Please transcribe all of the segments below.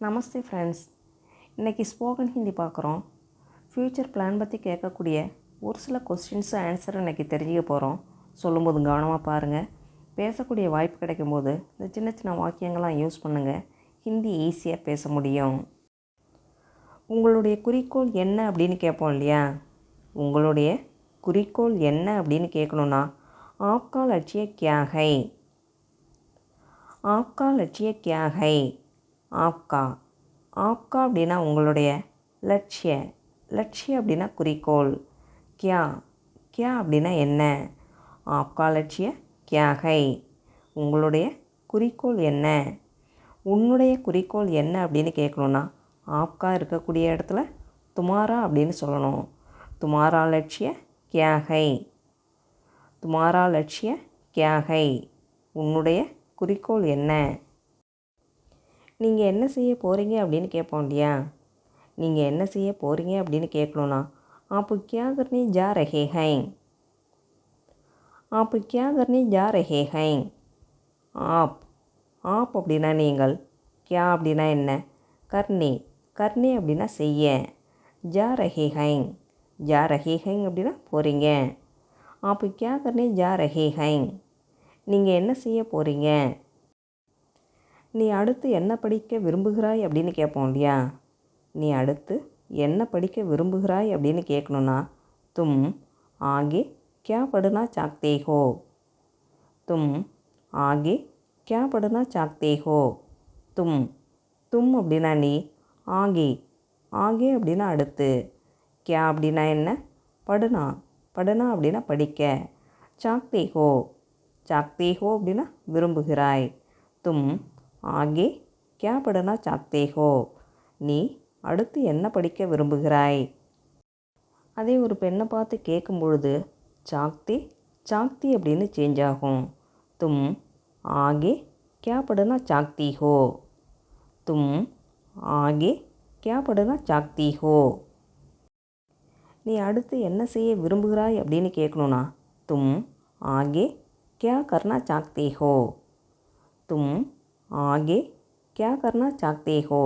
நமஸ்தே friends. இன்றைக்கி spoken Hindi பார்க்குறோம். Future plan பற்றி கேட்கக்கூடிய ஒரு சில கொஸ்டின்ஸு ஆன்சரை இன்றைக்கி தெரிஞ்சுக்க போகிறோம். சொல்லும்போது கவனமாக பாருங்கள். பேசக்கூடிய வாய்ப்பு கிடைக்கும்போது இந்த சின்ன சின்ன வாக்கியங்கள்லாம் யூஸ் பண்ணுங்கள். ஹிந்தி ஈஸியாக பேச முடியும். உங்களுடைய குறிக்கோள் என்ன அப்படின்னு கேட்போம் இல்லையா? உங்களுடைய குறிக்கோள் என்ன அப்படின்னு கேட்கணுன்னா ஆப்கா லட்சிய கியா ஹை, ஆப்கா லட்சிய கியா ஹை. ஆப்கா ஆப்கா அப்படின்னா உங்களுடைய லட்சிய, லட்சிய அப்படின்னா குறிக்கோள். கியா கியா அப்படின்னா என்ன? ஆப்கா லட்சிய கியா ஹை, உங்களுடைய குறிக்கோள் என்ன? உன்னுடைய குறிக்கோள் என்ன அப்படின்னு கேட்கணுன்னா ஆப்கா இருக்கக்கூடிய இடத்துல துமாரா அப்படின்னு சொல்லணும். துமாரா லட்சிய கியா ஹை, துமாரா லட்சிய கியா ஹை, உன்னுடைய குறிக்கோள் என்ன? நீங்கள் என்ன செய்ய போகிறீங்க அப்படின்னு கேட்போம் இல்லையா? நீங்கள் என்ன செய்ய போகிறீங்க அப்படின்னு கேட்கணுன்னா ஆப் கியா கர்னே ஜா ரஹே ஹை, ஆப் கியா கர்னே ஜா ரஹே ஹை. ஆப் ஆப் அப்படின்னா நீங்கள், கியா அப்படின்னா என்ன? கர்னே, கர்னே அப்படின்னா செய்ய, ஜா ரஹே ஹை, ஜா ரஹே ஹை அப்படின்னா போகிறீங்க. ஆப் கியா கர்னே ஜா ரஹே ஹை, நீங்கள் என்ன செய்ய போகிறீங்க? நீ அடுத்து என்ன படிக்க விரும்புகிறாய் அப்படின்னு கேட்போம் இல்லையா? நீ அடுத்து என்ன படிக்க விரும்புகிறாய் அப்படின்னு கேட்கணுன்னா தும் ஆகே கியா படுனா சாக்தே ஹோ, தும் ஆகே கியா படுனா சாக்தே ஹோ. தும் தும் அப்படின்னா நீ, ஆகே ஆகே அப்படின்னா அடுத்து, கியா அப்படின்னா என்ன? படுனா, படுனா அப்படின்னா படிக்க, சாக்தே ஹோ, சாக்தே ஹோ அப்படின்னா விரும்புகிறாய். தும் ஆகே கியா படுனா சாக்தே ஹோ, நீ அடுத்து என்ன படிக்க விரும்புகிறாய்? அதே ஒரு பெண்ணை பார்த்து கேட்கும் பொழுது சாக்தே சாக்தி அப்படின்னு சேஞ்ச் ஆகும். தும் ஆகே கியா படுனா சாக்தி ஹோ, தும் ஆகே கியா படுனா சாக்தி ஹோ. நீ அடுத்து என்ன செய்ய விரும்புகிறாய் அப்படின்னு கேட்கணுன்னா தும் ஆகே கியா கர்னா சாக்தே ஹோ, தும் ஆகே கியா கர்னா சாக்தே ஹோ.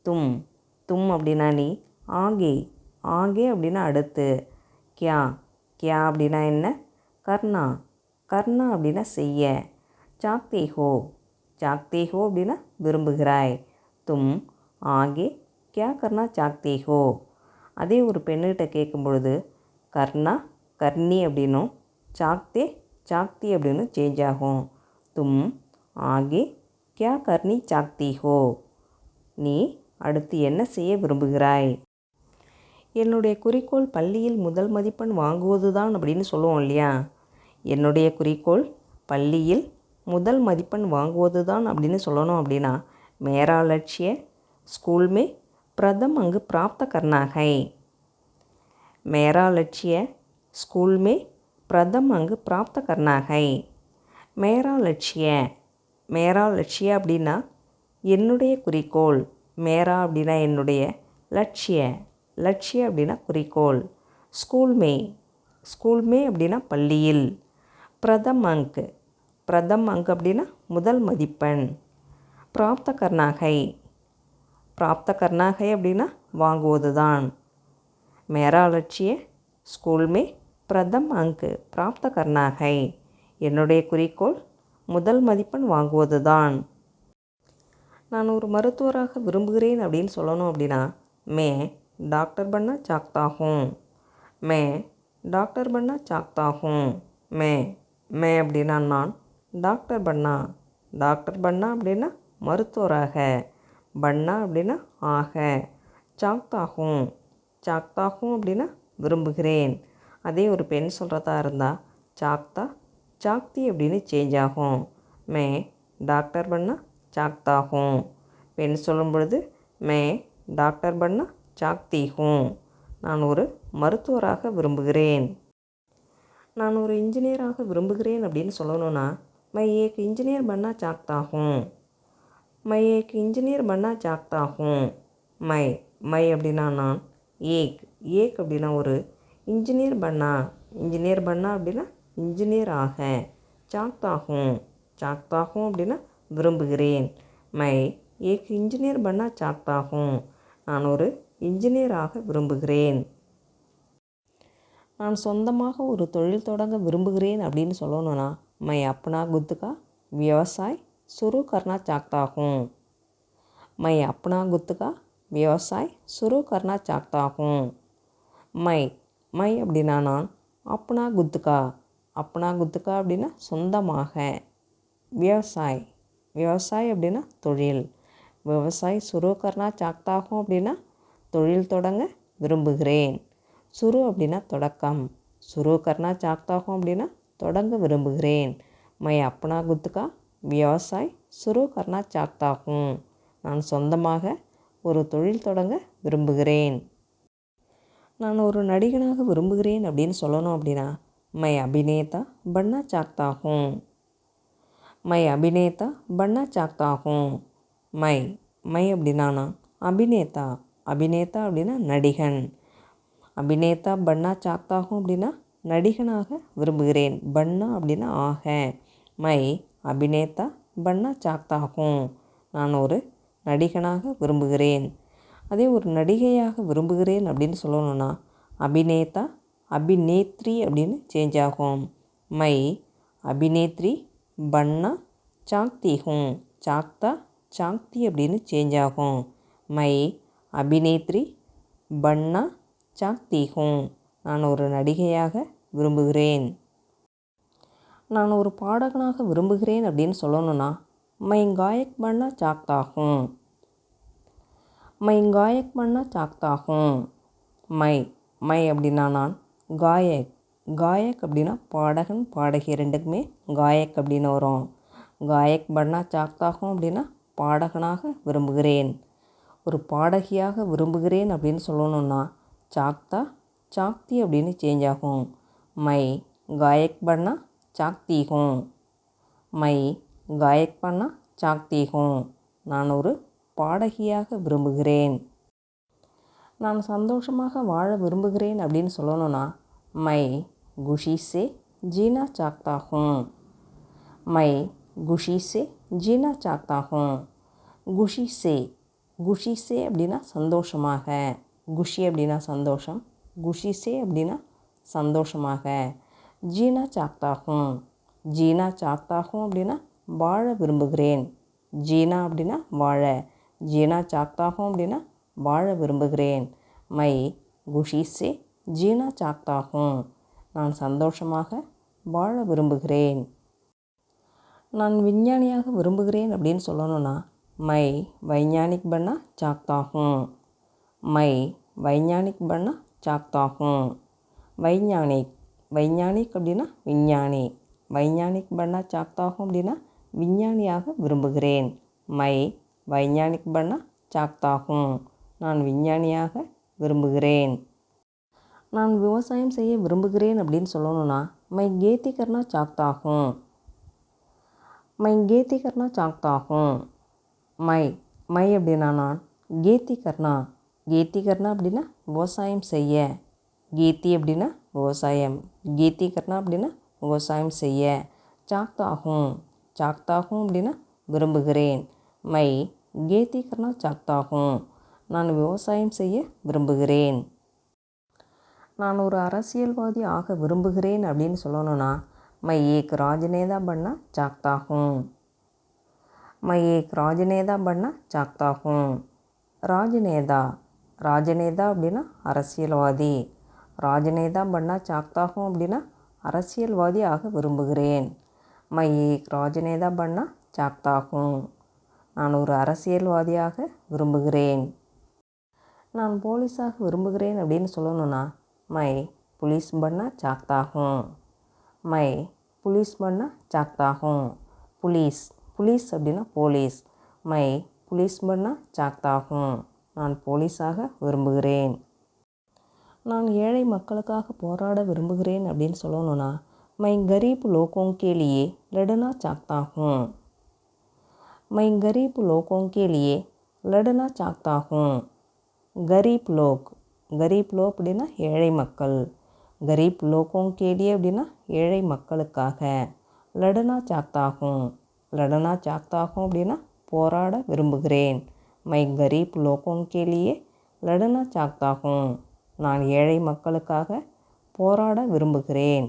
தும் தும் அப்படின்னா நீ, ஆகே ஆகே அப்படின்னா அடுத்து, கியா கியா அப்படின்னா என்ன? கர்னா, கர்னா அப்படின்னா செய்ய, சாக்தே ஹோ, சாக்தே ஹோ அப்படின்னா விரும்புகிறாய். தும் ஆகே கியா கர்னா சாக்தே ஹோ. அதே ஒரு பெண்ணுகிட்ட கேட்கும் பொழுது கர்னா கர்னி அப்படின்னும், சாக்தே சாக்தி அப்படின்னு சேஞ்ச் ஆகும். தும் ஆகே கியா கர்னி சாக்தி ஹோ, நீ அடுத்து என்ன செய்ய விரும்புகிறாய்? என்னுடைய குறிக்கோள் பள்ளியில் முதல் மதிப்பெண் வாங்குவது தான் அப்படின்னு சொல்லுவோம் இல்லையா? என்னுடைய குறிக்கோள் பள்ளியில் முதல் மதிப்பெண் வாங்குவது தான் அப்படின்னு சொல்லணும் அப்படின்னா மேரா லட்சிய ஸ்கூல் மே பிரதம் அங்கு பிராப்த கர்னா ஹை, மேரா லட்சிய ஸ்கூல் மே பிரதம் அங்கு பிராப்த கர்னா ஹை. மேரா லட்சிய, மேரா லட்சிய அப்படின்னா என்னுடைய குறிக்கோள். மேரா அப்படின்னா என்னுடைய, லட்சிய, லட்சிய அப்படின்னா குறிக்கோள். ஸ்கூல் மே, ஸ்கூல் மே அப்படின்னா பள்ளியில். பிரதம் அங்க், பிரதம் அங்க் அப்படின்னா முதல் மதிப்பெண். பிராப்த கர்னா ஹை, பிராப்த கர்னா ஹை அப்படின்னா வாங்குவது தான். மேரா லட்சிய ஸ்கூல் மே பிரதம் அங்க் பிராப்த கர்னா ஹை, என்னுடைய குறிக்கோள் முதல் மதிப்பெண் வாங்குவது தான். நான் ஒரு மருத்துவராக விரும்புகிறேன் அப்படின்னு சொல்லணும் அப்படின்னா மே டாக்டர் பண்ணா சாக்தா ஹூம், மே டாக்டர் பண்ணா சாக்தா ஹூம். மே மே அப்படின்னா நான், டாக்டர் பண்ணா, டாக்டர் பண்ணா அப்படின்னா மருத்துவராக, பண்ணா அப்படின்னா ஆக, சாக்தா ஹூம், சாக்தா ஹூம் அப்படின்னா விரும்புகிறேன். அதே ஒரு பெண் சொல்கிறதா இருந்தால் சாக்தா சாக்தி அப்படின்னு சேஞ்ச் ஆகும். மே டாக்டர் பண்ணா சாக்தா ஹூம். பெண் சொல்லும் பொழுது மே டாக்டர் பண்ணா சாக்தி ஹூம், நான் ஒரு மருத்துவராக விரும்புகிறேன். நான் ஒரு இன்ஜினியராக விரும்புகிறேன் அப்படின்னு சொல்லணும்னா மை ஏக் இன்ஜினியர் பண்ணா சாக்தா ஹூம், மை ஏக் இன்ஜினியர் பண்ணா சாக்தா ஹூம். மை மை அப்படின்னா நான், ஏக் ஏக் அப்படின்னா ஒரு, இன்ஜினியர் பண்ணா, இன்ஜினியர் பண்ணா அப்படின்னா இன்ஜினியர் ஆக, சாக்தா ஹூம், சாக்தா ஹூம் அப்படின்னா விரும்புகிறேன். மை ஏக் இன்ஜினியர் பண்ணா சாக்தாகும். நான் ஒரு இன்ஜினியராக விரும்புகிறேன். நான் சொந்தமாக ஒரு தொழில் தொடங்க விரும்புகிறேன் அப்படின்னு சொல்லணும்னா மை அப்னா குத்துக்கா விவசாய் சுரு கர்னா சாக்தாகும். மை அப்னா குத்துக்கா விவசாய் சுரு கர்னா சாக்தாகும். மை மை அப்படின்னா நான், அப்னா குத்துக்கா அப்னா குத்துக்கா அப்படின்னா சொந்தமாக, விவசாய் விவசாய் அப்படின்னா தொழில், விவசாய் சுரு கர்னா சாக்தாகும் அப்படின்னா தொழில் தொடங்க விரும்புகிறேன். சுரு அப்படின்னா தொடக்கம், சுரு கர்னா சாக்தாகும் அப்படின்னா தொடங்க விரும்புகிறேன். மை அப்னா குத்துக்கா விவசாய் சுரு கர்னா சாக்தாகும். நான் சொந்தமாக ஒரு தொழில் தொடங்க விரும்புகிறேன். நான் ஒரு நடிகனாக விரும்புகிறேன் அப்படின்னு சொல்லணும் அப்படின்னா மை அபிநேதா பண்ணா சாக்தாகும். மை அபிநேதா பண்ணா சாக்தாகும். மை மை அப்படின்னா நான், அபிநேதா அபிநேதா அப்படின்னா நடிகன், அபிநேதா பண்ணா சாக்தாகும் அப்படின்னா நடிகனாக விரும்புகிறேன். பண்ணா அப்படின்னா ஆக. மை அபிநேதா பண்ணா சாக்தாகும். நான் ஒரு நடிகனாக விரும்புகிறேன். அதே ஒரு நடிகையாக விரும்புகிறேன் அப்படின்னு சொல்லணும்னா அபிநேதா அபிநேத்ரி அப்படின்னு சேஞ்ச் ஆகும். மை அபிநேத்ரி பண்ணா சாக்திகும். சாக்தா சாக்தி அப்படின்னு சேஞ்ச் ஆகும். மை அபிநேத்ரி பண்ணா சாக்திகும். நான் ஒரு நடிகையாக விரும்புகிறேன். நான் ஒரு பாடகனாக விரும்புகிறேன் அப்படின்னு சொல்லணும்னா மை காயக் பண்ணா சாக்தாகும். மை காயக் பண்ணா சாக்தாகும். மை மை அப்படின்னா நான், காயக் காயக் அப்படின்னா பாடகன் பாடகி ரெண்டுக்குமே காயக் அப்படின்னு வரும். காயக் பண்ணா சாக்தாகும் அப்படின்னா பாடகனாக விரும்புகிறேன். ஒரு பாடகியாக விரும்புகிறேன் அப்படின்னு சொல்லணும்னா சாக்தா சாக்தி அப்படின்னு சேஞ்ச் ஆகும். மை காயக் பண்ணா சாக்திகும். மை காயக் பண்ணா சாக்திகும். நான் ஒரு பாடகியாக விரும்புகிறேன். நான் சந்தோஷமாக வாழ விரும்புகிறேன் அப்படின்னு சொல்லணும்னா மை குஷிசே ஜீனா சாக்தாகும். மை குஷிசே ஜீனா சாக்தாகும். குஷிசே குஷிசே அப்படின்னா சந்தோஷமாக, குஷி அப்படின்னா சந்தோஷம், குஷிசே அப்படின்னா சந்தோஷமாக. ஜீனா சாக்தாகும். ஜீனா சாக்தாகும் அப்படின்னா வாழ விரும்புகிறேன். ஜீனா அப்படின்னா வாழ, ஜீனா சாக்தாகும் அப்படின்னா வாழ விரும்புகிறேன். மை குஷிசே ஜீனா சாக்தாகும். நான் சந்தோஷமாக வாழ விரும்புகிறேன். நான் விஞ்ஞானியாக விரும்புகிறேன் அப்படின்னு சொல்லணும்னா மை வைஞானிக் பண்ணா சாக்தாகும். மை வைஞானிக் பண்ணா சாக்தாகும். வைஞானிக் வைஞானிக் அப்படின்னா விஞ்ஞானி, வைஞானிக் பண்ணா சாக்தாகும் அப்படின்னா விஞ்ஞானியாக விரும்புகிறேன். மை வைஞானிக் பண்ணா சாக்தாகும். நான் விஞ்ஞானியாக விரும்புகிறேன். நான் விவசாயம் செய்ய விரும்புகிறேன் அப்படின்னு சொல்லணும்னா மை கேத்தி கர்னா சாக்தாகும். மை கேத்தி கர்னா சாக்தாகும். மை மை அப்படின்னா நான், கேத்தி கர்னா கேத்தி கர்னா அப்படின்னா விவசாயம் செய்ய, கேத்தி அப்படின்னா விவசாயம், கேத்தி கர்னா அப்படின்னா விவசாயம் செய்ய. சாக்தாகும் சாக்தாகும் அப்படின்னா விரும்புகிறேன். மை கேத்தி கர்னா சாக்தாகும். நான் விவசாயம் செய்ய விரும்புகிறேன். நான் ஒரு அரசியல்வாதி ஆக விரும்புகிறேன் அப்படின்னு சொல்லணும்னா மை ஏக் ராஜ்நேதா பண்ணா சாக்தாகும். மை ஏக் ராஜ்நேதா பண்ணா சாக்தாகும். ராஜ்நேதா ராஜ்நேதா அப்படின்னா அரசியல்வாதி, ராஜ்நேதா பண்ணா சாக்தாகும் அப்படின்னா அரசியல்வாதி ஆக விரும்புகிறேன். மை ஏக் ராஜ்நேதா பண்ணா சாக்தாகும். நான் ஒரு அரசியல்வாதியாக விரும்புகிறேன். நான் போலீஸாக விரும்புகிறேன் அப்படின்னு சொல்லணும்னா மை புலிஸ் பண்ணா சாக்தாகும். மை புலிஸ் பண்ணா சாக்தாகும். புலிஸ் புலிஸ் அப்படின்னா போலீஸ், மை புலிஸ் பண்ணா சாக்தாகும். நான் போலீஸாக விரும்புகிறேன். நான் ஏழை மக்களுக்காக போராட விரும்புகிறேன் அப்படின்னு சொல்லணும்னா மை கரீப் லோகோं के लिए लड़ना चाहता हूँ. மை கரீப் லோகோं के लिए लड़ना चाहता हूँ. கரீப் லோக் கரீப் லோக் அப்படின்னா ஏழை மக்கள், கரீப் லோகோं के लिए அப்படின்னா ஏழை மக்களுக்காக, லடனா சாக்தாகும் லடனா சாக்தாகும் அப்படின்னா போராட விரும்புகிறேன். மை கரீப் லோகோं के लिए लड़ना चाहता हूँ. நான் ஏழை மக்களுக்காக போராட விரும்புகிறேன்.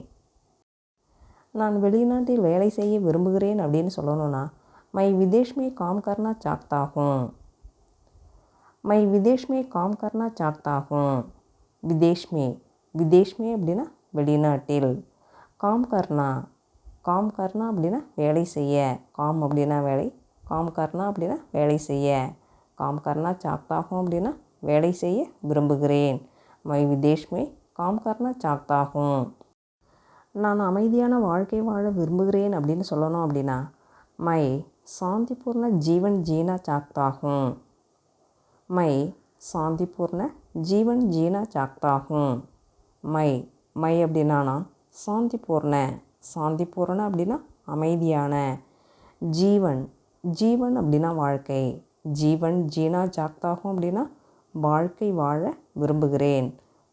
நான் வெளிநாட்டில் வேலை செய்ய விரும்புகிறேன் அப்படின்னு சொல்லணும்னா மை விதேஷ் में काम करना चाहता हूँ. மை விதேஷ் में काम करना चाहता हूँ. விதேஷ் में அப்படின்னா வெளிநாட்டில். काम करना அப்படின்னா வேலை செய்ய. काम அப்படின்னா வேலை, काम करना அப்படின்னா வேலை செய்ய. काम करना चाहता हूँ அப்படின்னா வேலை செய்ய விரும்புகிறேன். மை விதேஷ் में काम करना चाहता हूँ. நான் அமைதியான வாழ்க்கை வாழ விரும்புகிறேன் அப்படின்னு சொல்லணும் அப்படின்னா மை சாந்திபூர்ண ஜீவன் ஜீனா சாக்தா ஹூம். மை சாந்திபூர்ண ஜீவன் ஜீனா சாக்தா ஹூம். மை அப்படின்னா நான், சாந்திபூர்ண அப்படின்னா அமைதியான, ஜீவன் அப்படின்னா வாழ்க்கை, ஜீவன் ஜீனா சாக்தா ஹூம் அப்படின்னா வாழ்க்கை வாழ விரும்புகிறேன்.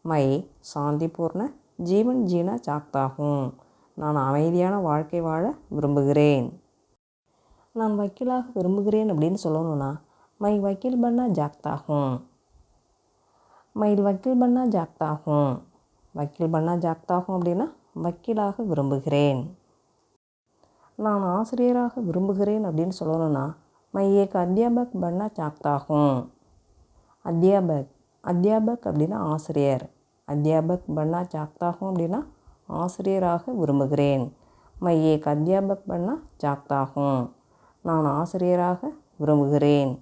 மை சாந்திபூர்ண ஜீவன் ஜீனா சாக்தா ஹூம். நான் அமைதியான வாழ்க்கை வாழ விரும்புகிறேன். நான் வக்கீலாக விரும்புகிறேன் அப்படின்னு சொல்லணும்னா மை வக்கீல் பண்ணா ஜாக்தா ஹூம். மை வக்கீல் பண்ணா ஜாக்தா ஹூம். வக்கீல் பண்ணா ஜாக்தா ஹூம் அப்படின்னா வக்கீலாக விரும்புகிறேன். நான் ஆசிரியராக விரும்புகிறேன் அப்படின்னு சொல்லணும்னா மை ஏக் அத்தியாபக் பண்ணா சாக்தா ஹூம். அத்தியாபக் அப்படின்னா ஆசிரியர். அத்தியாபக் பண்ணா சாக்தா ஹூம் அப்படின்னா ஆசிரியராக விரும்புகிறேன். மை ஏக் அத்தியாபக் பண்ணா சாக்தா ஹூம். நான் ஆசிரியராக விரும்புகிறேன்.